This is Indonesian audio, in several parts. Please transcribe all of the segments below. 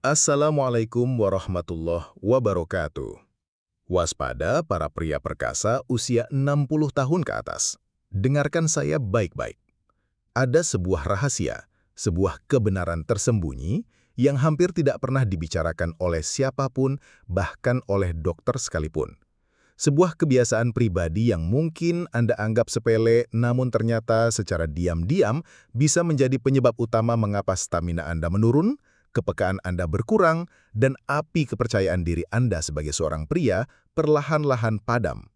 Assalamualaikum warahmatullahi wabarakatuh. Waspada para pria perkasa usia 60 tahun ke atas. Dengarkan saya baik-baik. Ada sebuah rahasia, sebuah kebenaran tersembunyi yang hampir tidak pernah dibicarakan oleh siapapun, bahkan oleh dokter sekalipun. Sebuah kebiasaan pribadi yang mungkin Anda anggap sepele, namun ternyata secara diam-diam bisa menjadi penyebab utama mengapa stamina Anda menurun, kepekaan Anda berkurang, dan api kepercayaan diri Anda sebagai seorang pria perlahan-lahan padam.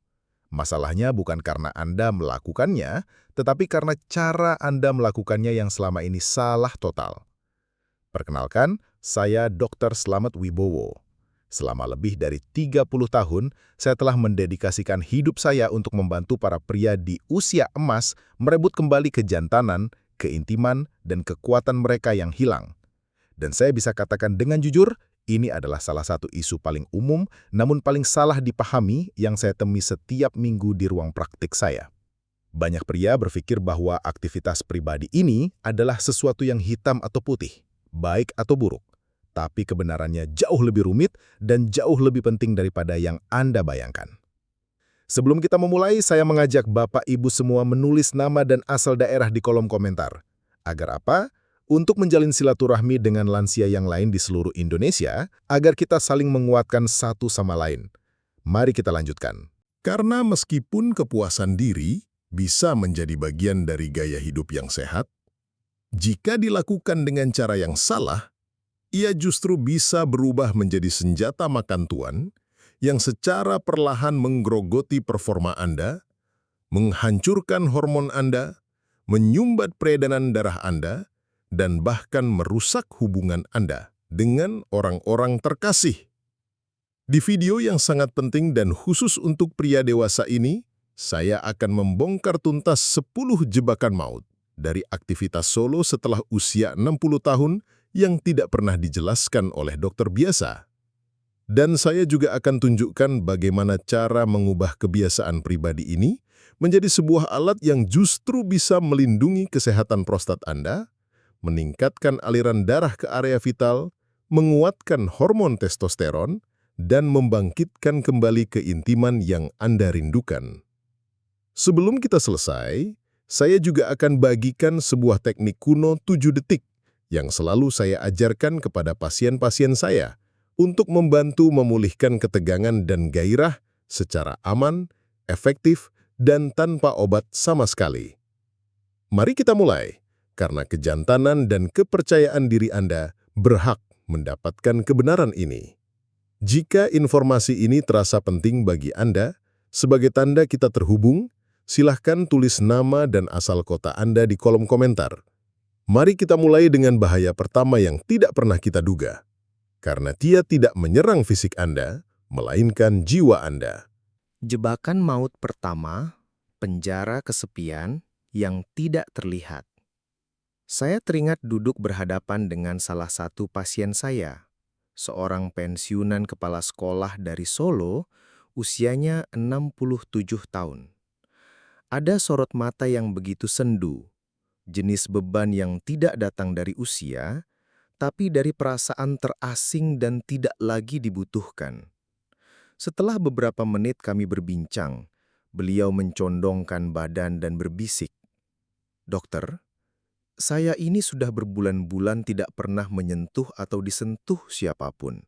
Masalahnya bukan karena Anda melakukannya, tetapi karena cara Anda melakukannya yang selama ini salah total. Perkenalkan, saya Dr. Slamet Wibowo. Selama lebih dari 30 tahun, saya telah mendedikasikan hidup saya untuk membantu para pria di usia emas merebut kembali kejantanan, keintiman, dan kekuatan mereka yang hilang. Dan saya bisa katakan dengan jujur, ini adalah salah satu isu paling umum, namun paling salah dipahami yang saya temui setiap minggu di ruang praktik saya. Banyak pria berpikir bahwa aktivitas pribadi ini adalah sesuatu yang hitam atau putih, baik atau buruk. Tapi kebenarannya jauh lebih rumit dan jauh lebih penting daripada yang Anda bayangkan. Sebelum kita memulai, saya mengajak Bapak Ibu semua menulis nama dan asal daerah di kolom komentar. Agar apa? Untuk menjalin silaturahmi dengan lansia yang lain di seluruh Indonesia, agar kita saling menguatkan satu sama lain. Mari kita lanjutkan. Karena meskipun kepuasan diri bisa menjadi bagian dari gaya hidup yang sehat, jika dilakukan dengan cara yang salah, ia justru bisa berubah menjadi senjata makan tuan yang secara perlahan menggerogoti performa Anda, menghancurkan hormon Anda, menyumbat peredaran darah Anda, dan bahkan merusak hubungan Anda dengan orang-orang terkasih. Di video yang sangat penting dan khusus untuk pria dewasa ini, saya akan membongkar tuntas 10 jebakan maut dari aktivitas solo setelah usia 60 tahun yang tidak pernah dijelaskan oleh dokter biasa. Dan saya juga akan tunjukkan bagaimana cara mengubah kebiasaan pribadi ini menjadi sebuah alat yang justru bisa melindungi kesehatan prostat Anda, meningkatkan aliran darah ke area vital, menguatkan hormon testosteron, dan membangkitkan kembali keintiman yang Anda rindukan. Sebelum kita selesai, saya juga akan bagikan sebuah teknik kuno 7 detik yang selalu saya ajarkan kepada pasien-pasien saya untuk membantu memulihkan ketegangan dan gairah secara aman, efektif, dan tanpa obat sama sekali. Mari kita mulai, karena kejantanan dan kepercayaan diri Anda berhak mendapatkan kebenaran ini. Jika informasi ini terasa penting bagi Anda, sebagai tanda kita terhubung, silahkan tulis nama dan asal kota Anda di kolom komentar. Mari kita mulai dengan bahaya pertama yang tidak pernah kita duga. Karena dia tidak menyerang fisik Anda, melainkan jiwa Anda. Jebakan maut pertama, penjara kesepian yang tidak terlihat. Saya teringat duduk berhadapan dengan salah satu pasien saya, seorang pensiunan kepala sekolah dari Solo, usianya 67 tahun. Ada sorot mata yang begitu sendu, jenis beban yang tidak datang dari usia, tapi dari perasaan terasing dan tidak lagi dibutuhkan. Setelah beberapa menit kami berbincang, beliau mencondongkan badan dan berbisik, "Dokter, saya ini sudah berbulan-bulan tidak pernah menyentuh atau disentuh siapapun,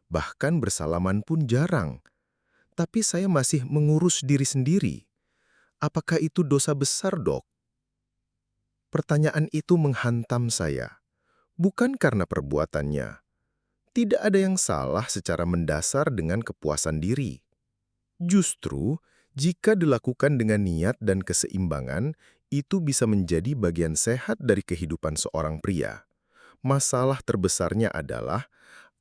bahkan bersalaman pun jarang. Tapi saya masih mengurus diri sendiri. Apakah itu dosa besar, Dok?" Pertanyaan itu menghantam saya, bukan karena perbuatannya. Tidak ada yang salah secara mendasar dengan kepuasan diri. Justru, jika dilakukan dengan niat dan keseimbangan, itu bisa menjadi bagian sehat dari kehidupan seorang pria. Masalah terbesarnya adalah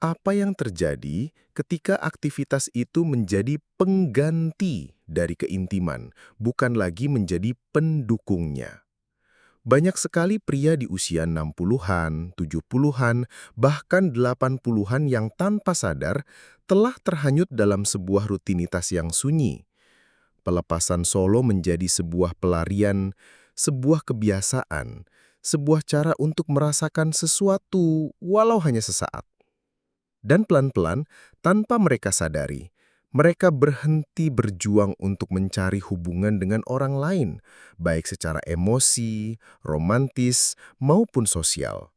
apa yang terjadi ketika aktivitas itu menjadi pengganti dari keintiman, bukan lagi menjadi pendukungnya. Banyak sekali pria di usia 60-an, 70-an, bahkan 80-an yang tanpa sadar telah terhanyut dalam sebuah rutinitas yang sunyi. Pelepasan solo menjadi sebuah pelarian, sebuah kebiasaan, sebuah cara untuk merasakan sesuatu walau hanya sesaat. Dan pelan-pelan, tanpa mereka sadari, mereka berhenti berjuang untuk mencari hubungan dengan orang lain, baik secara emosi, romantis, maupun sosial.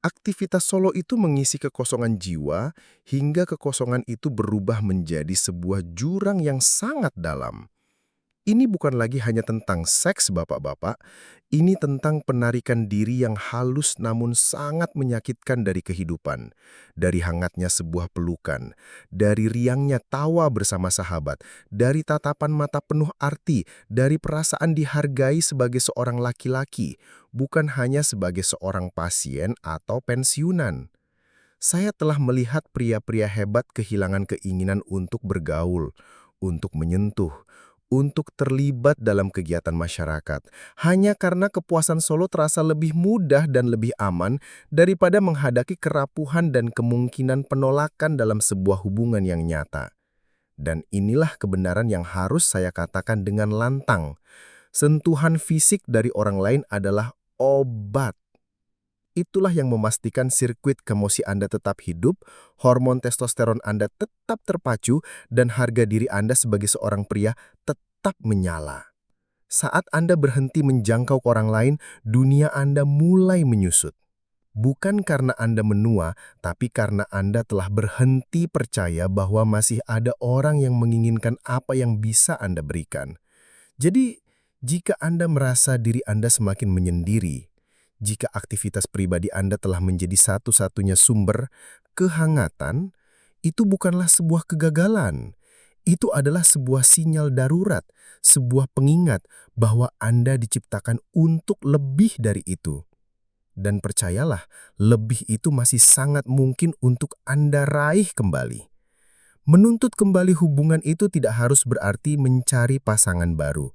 Aktivitas solo itu mengisi kekosongan jiwa hingga kekosongan itu berubah menjadi sebuah jurang yang sangat dalam. Ini bukan lagi hanya tentang seks, bapak-bapak. Ini tentang penarikan diri yang halus namun sangat menyakitkan dari kehidupan. Dari hangatnya sebuah pelukan, dari riangnya tawa bersama sahabat, dari tatapan mata penuh arti, dari perasaan dihargai sebagai seorang laki-laki, bukan hanya sebagai seorang pasien atau pensiunan. Saya telah melihat pria-pria hebat kehilangan keinginan untuk bergaul, untuk menyentuh, untuk terlibat dalam kegiatan masyarakat, hanya karena kepuasan solo terasa lebih mudah dan lebih aman daripada menghadapi kerapuhan dan kemungkinan penolakan dalam sebuah hubungan yang nyata. Dan inilah kebenaran yang harus saya katakan dengan lantang. Sentuhan fisik dari orang lain adalah obat. Itulah yang memastikan sirkuit kemosi Anda tetap hidup, hormon testosteron Anda tetap terpacu, dan harga diri Anda sebagai seorang pria tetap menyala. Saat Anda berhenti menjangkau ke orang lain, dunia Anda mulai menyusut. Bukan karena Anda menua, tapi karena Anda telah berhenti percaya bahwa masih ada orang yang menginginkan apa yang bisa Anda berikan. Jadi, jika Anda merasa diri Anda semakin menyendiri, jika aktivitas pribadi Anda telah menjadi satu-satunya sumber kehangatan, itu bukanlah sebuah kegagalan. Itu adalah sebuah sinyal darurat, sebuah pengingat bahwa Anda diciptakan untuk lebih dari itu. Dan percayalah, lebih itu masih sangat mungkin untuk Anda raih kembali. Menuntut kembali hubungan itu tidak harus berarti mencari pasangan baru.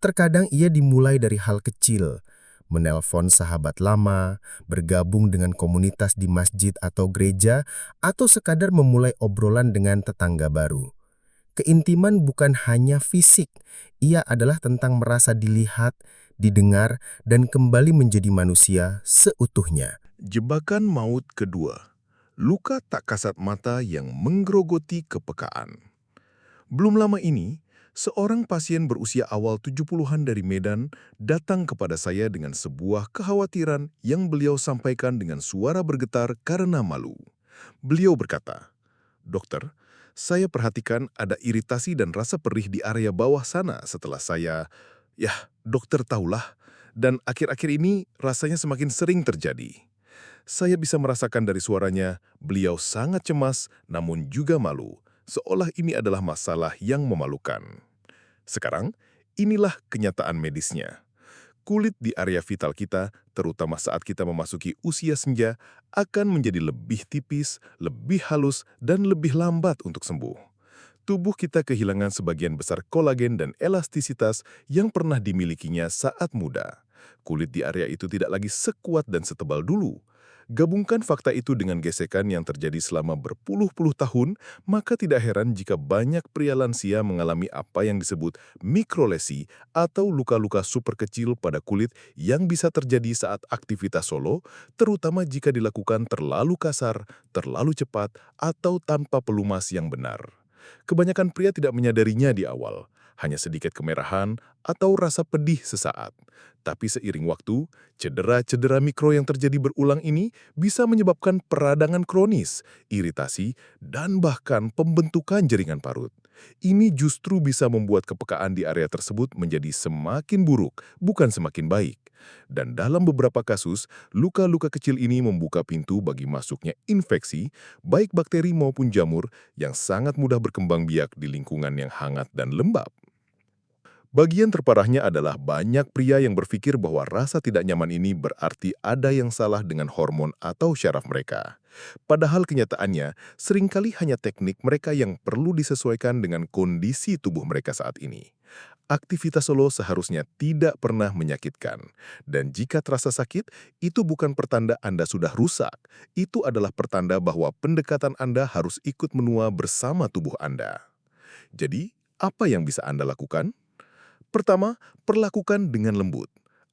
Terkadang ia dimulai dari hal kecil, menelpon sahabat lama, bergabung dengan komunitas di masjid atau gereja, atau sekadar memulai obrolan dengan tetangga baru. Keintiman bukan hanya fisik, ia adalah tentang merasa dilihat, didengar, dan kembali menjadi manusia seutuhnya. Jebakan maut kedua. Luka tak kasat mata yang menggerogoti kepekaan. Belum lama ini, seorang pasien berusia awal 70-an dari Medan datang kepada saya dengan sebuah kekhawatiran yang beliau sampaikan dengan suara bergetar karena malu. Beliau berkata, "Dokter, saya perhatikan ada iritasi dan rasa perih di area bawah sana setelah saya, ya, dokter tahulah, dan akhir-akhir ini rasanya semakin sering terjadi." Saya bisa merasakan dari suaranya, beliau sangat cemas namun juga malu, seolah ini adalah masalah yang memalukan. Sekarang, inilah kenyataan medisnya. Kulit di area vital kita, terutama saat kita memasuki usia senja, akan menjadi lebih tipis, lebih halus, dan lebih lambat untuk sembuh. Tubuh kita kehilangan sebagian besar kolagen dan elastisitas yang pernah dimilikinya saat muda. Kulit di area itu tidak lagi sekuat dan setebal dulu. Gabungkan fakta itu dengan gesekan yang terjadi selama berpuluh-puluh tahun, maka tidak heran jika banyak pria lansia mengalami apa yang disebut mikrolesi atau luka-luka super kecil pada kulit yang bisa terjadi saat aktivitas solo, terutama jika dilakukan terlalu kasar, terlalu cepat, atau tanpa pelumas yang benar. Kebanyakan pria tidak menyadarinya di awal, hanya sedikit kemerahan atau rasa pedih sesaat. Tapi seiring waktu, cedera-cedera mikro yang terjadi berulang ini bisa menyebabkan peradangan kronis, iritasi, dan bahkan pembentukan jaringan parut. Ini justru bisa membuat kepekaan di area tersebut menjadi semakin buruk, bukan semakin baik. Dan dalam beberapa kasus, luka-luka kecil ini membuka pintu bagi masuknya infeksi, baik bakteri maupun jamur, yang sangat mudah berkembang biak di lingkungan yang hangat dan lembab. Bagian terparahnya adalah banyak pria yang berpikir bahwa rasa tidak nyaman ini berarti ada yang salah dengan hormon atau syaraf mereka. Padahal kenyataannya, seringkali hanya teknik mereka yang perlu disesuaikan dengan kondisi tubuh mereka saat ini. Aktivitas solo seharusnya tidak pernah menyakitkan. Dan jika terasa sakit, itu bukan pertanda Anda sudah rusak. Itu adalah pertanda bahwa pendekatan Anda harus ikut menua bersama tubuh Anda. Jadi, apa yang bisa Anda lakukan? Pertama, perlakukan dengan lembut.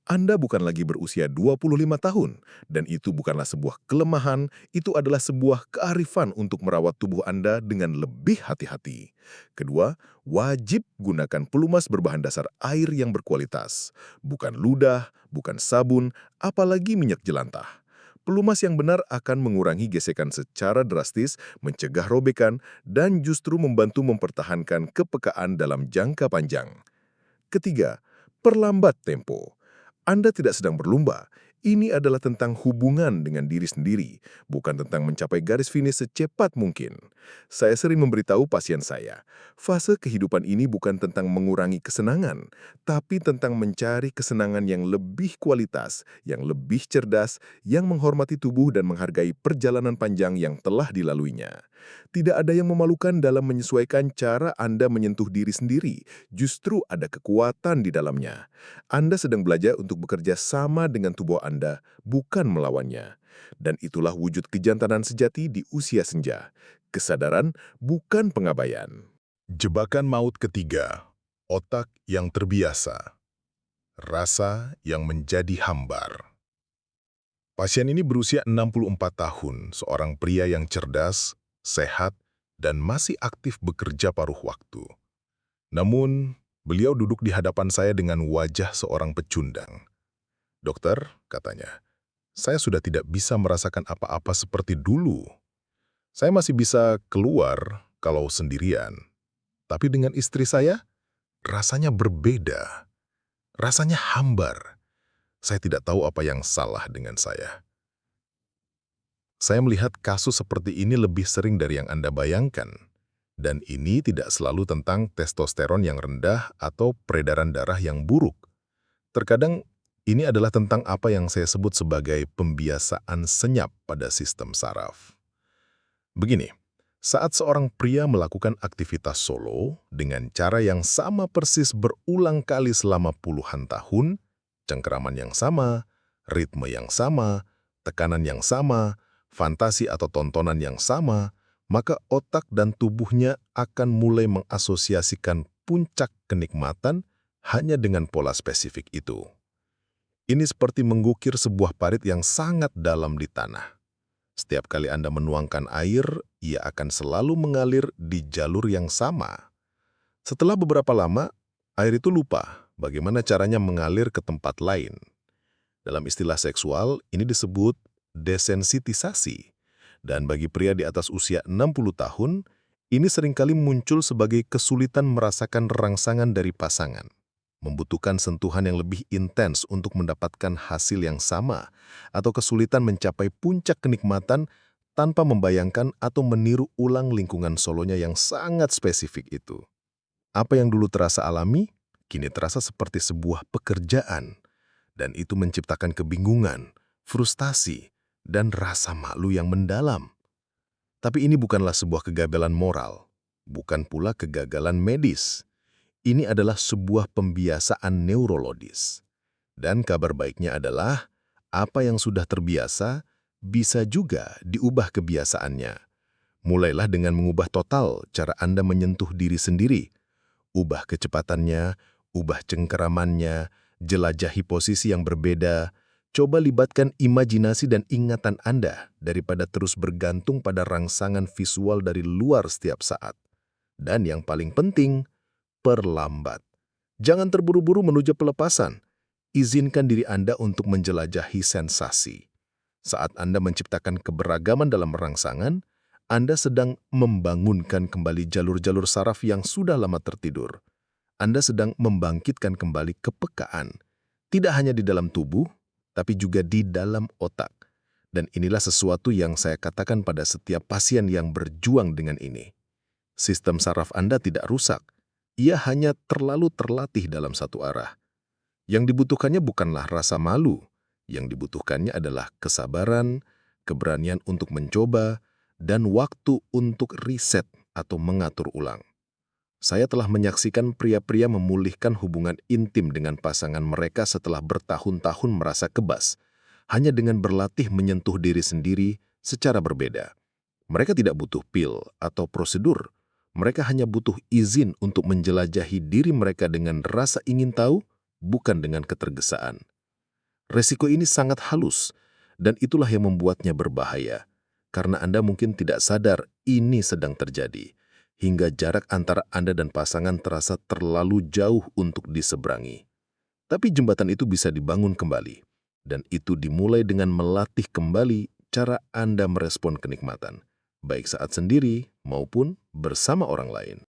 Anda bukan lagi berusia 25 tahun, dan itu bukanlah sebuah kelemahan, itu adalah sebuah kearifan untuk merawat tubuh Anda dengan lebih hati-hati. Kedua, wajib gunakan pelumas berbahan dasar air yang berkualitas. Bukan ludah, bukan sabun, apalagi minyak jelantah. Pelumas yang benar akan mengurangi gesekan secara drastis, mencegah robekan, dan justru membantu mempertahankan kepekaan dalam jangka panjang. Ketiga, perlambat tempo. Anda tidak sedang berlomba. Ini adalah tentang hubungan dengan diri sendiri, bukan tentang mencapai garis finish secepat mungkin. Saya sering memberitahu pasien saya, fase kehidupan ini bukan tentang mengurangi kesenangan, tapi tentang mencari kesenangan yang lebih kualitas, yang lebih cerdas, yang menghormati tubuh dan menghargai perjalanan panjang yang telah dilaluinya. Tidak ada yang memalukan dalam menyesuaikan cara Anda menyentuh diri sendiri, justru ada kekuatan di dalamnya. Anda sedang belajar untuk bekerja sama dengan tubuh Anda, bukan melawannya. Dan itulah wujud kejantanan sejati di usia senja. Kesadaran bukan pengabaian. Jebakan maut ketiga, otak yang terbiasa, rasa yang menjadi hambar. Pasien ini berusia 64 tahun, seorang pria yang cerdas, sehat, dan masih aktif bekerja paruh waktu. Namun, beliau duduk di hadapan saya dengan wajah seorang pecundang. "Dokter," katanya, "saya sudah tidak bisa merasakan apa-apa seperti dulu. Saya masih bisa keluar kalau sendirian. Tapi dengan istri saya, rasanya berbeda. Rasanya hambar. Saya tidak tahu apa yang salah dengan saya." Saya melihat kasus seperti ini lebih sering dari yang Anda bayangkan. Dan ini tidak selalu tentang testosteron yang rendah atau peredaran darah yang buruk. Terkadang ini adalah tentang apa yang saya sebut sebagai pembiasaan senyap pada sistem saraf. Begini, saat seorang pria melakukan aktivitas solo dengan cara yang sama persis berulang kali selama puluhan tahun, cengkeraman yang sama, ritme yang sama, tekanan yang sama, fantasi atau tontonan yang sama, maka otak dan tubuhnya akan mulai mengasosiasikan puncak kenikmatan hanya dengan pola spesifik itu. Ini seperti menggukir sebuah parit yang sangat dalam di tanah. Setiap kali Anda menuangkan air, ia akan selalu mengalir di jalur yang sama. Setelah beberapa lama, air itu lupa bagaimana caranya mengalir ke tempat lain. Dalam istilah seksual, ini disebut desensitisasi. Dan bagi pria di atas usia 60 tahun, ini seringkali muncul sebagai kesulitan merasakan rangsangan dari pasangan, membutuhkan sentuhan yang lebih intens untuk mendapatkan hasil yang sama, atau kesulitan mencapai puncak kenikmatan tanpa membayangkan atau meniru ulang lingkungan solonya yang sangat spesifik itu. Apa yang dulu terasa alami, kini terasa seperti sebuah pekerjaan, dan itu menciptakan kebingungan, frustasi, dan rasa malu yang mendalam. Tapi ini bukanlah sebuah kegagalan moral, bukan pula kegagalan medis. Ini adalah sebuah pembiasaan neurologis. Dan kabar baiknya adalah, apa yang sudah terbiasa bisa juga diubah kebiasaannya. Mulailah dengan mengubah total cara Anda menyentuh diri sendiri. Ubah kecepatannya, ubah cengkeramannya, jelajahi posisi yang berbeda. Coba libatkan imajinasi dan ingatan Anda daripada terus bergantung pada rangsangan visual dari luar setiap saat. Dan yang paling penting, perlambat. Jangan terburu-buru menuju pelepasan. Izinkan diri Anda untuk menjelajahi sensasi. Saat Anda menciptakan keberagaman dalam rangsangan, Anda sedang membangunkan kembali jalur-jalur saraf yang sudah lama tertidur. Anda sedang membangkitkan kembali kepekaan, tidak hanya di dalam tubuh, tapi juga di dalam otak. Dan inilah sesuatu yang saya katakan pada setiap pasien yang berjuang dengan ini. Sistem saraf Anda tidak rusak, ia hanya terlalu terlatih dalam satu arah. Yang dibutuhkannya bukanlah rasa malu, yang dibutuhkannya adalah kesabaran, keberanian untuk mencoba, dan waktu untuk riset atau mengatur ulang. Saya telah menyaksikan pria-pria memulihkan hubungan intim dengan pasangan mereka setelah bertahun-tahun merasa kebas, hanya dengan berlatih menyentuh diri sendiri secara berbeda. Mereka tidak butuh pil atau prosedur, mereka hanya butuh izin untuk menjelajahi diri mereka dengan rasa ingin tahu, bukan dengan ketergesaan. Resiko ini sangat halus, dan itulah yang membuatnya berbahaya. Karena Anda mungkin tidak sadar ini sedang terjadi, hingga jarak antara Anda dan pasangan terasa terlalu jauh untuk diseberangi. Tapi jembatan itu bisa dibangun kembali, dan itu dimulai dengan melatih kembali cara Anda merespon kenikmatan, baik saat sendiri maupun bersama orang lain.